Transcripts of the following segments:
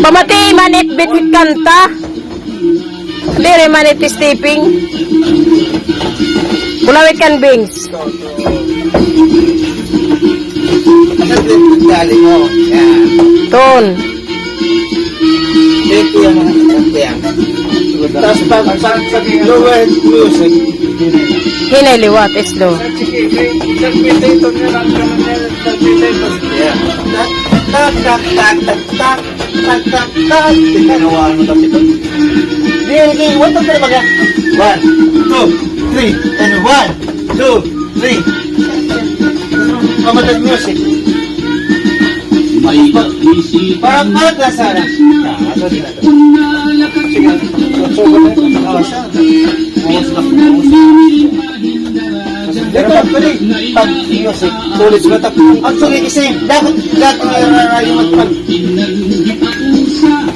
Pamati manit bitit kanta. Dire manit stepping. Bulawit kan bings. Ton. Ito yung mga kantiyang. Tapos pag lower music, Hinay slow. yeah. Tak, tak, tak, tak, tak, tak, tak, tak. Tinanawa mo lang ito. Hindi, what ang talaga? 1, 2, 3, and 1, 2, 3. Pamatag music. Parang na sana. Pero pag music, tulis mo ito. Ang sulit kasi, dapat yung magpag.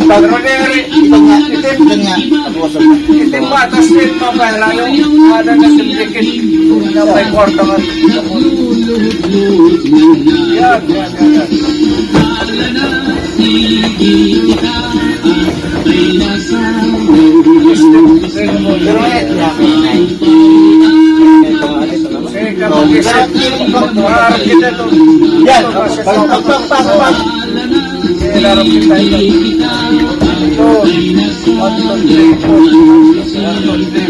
Pag mangyari, ito nga, Itim ba, tas din pa ba, lalo ada na simplikin na may kwarta nga. Yan. pero yan, pag. Larap kita ito. Ito, 1, 2, 3, 4, 5, 6, 7, 8, 9, 10.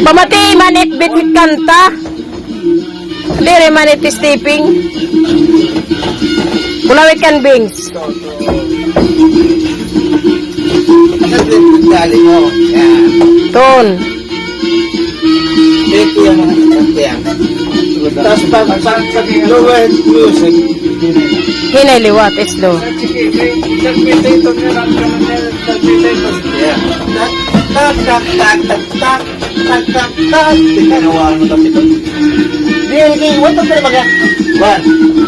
Pamati manit bitit kanta. Dire manit stepping. Bulawit kan bings. Ton. Ito yung mga kantiyang. Tapos pag lower music, Hinay slow. yeah. Tak, tak, tak, tak, tak, tak, tak, tak. Tinanawa mo lang ito. Hindi, what ang talaga? 1,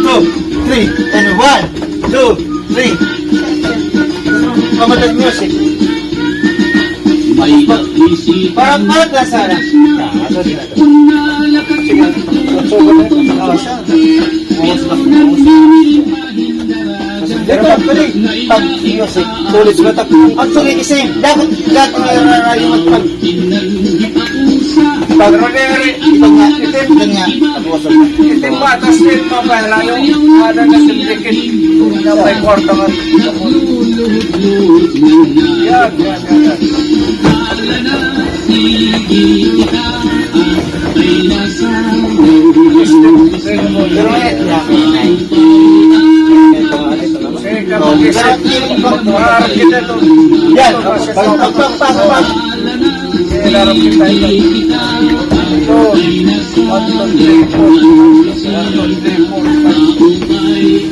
2, 3, and 1, 2, 3. Pamatag music. Parang na sana. Pero pag music, tulis mo ito. Ang sulit kasi, dapat yung magpag. Pag mangyari, Ito nga, itim ba, tas din pa ba, lalo ada na simplikin na may kwarta nga. Yan. pero yan, pag. Larap kita ito. Ito, 1, 2, 3, 4, 5, 6, 7, 8, 9, 10.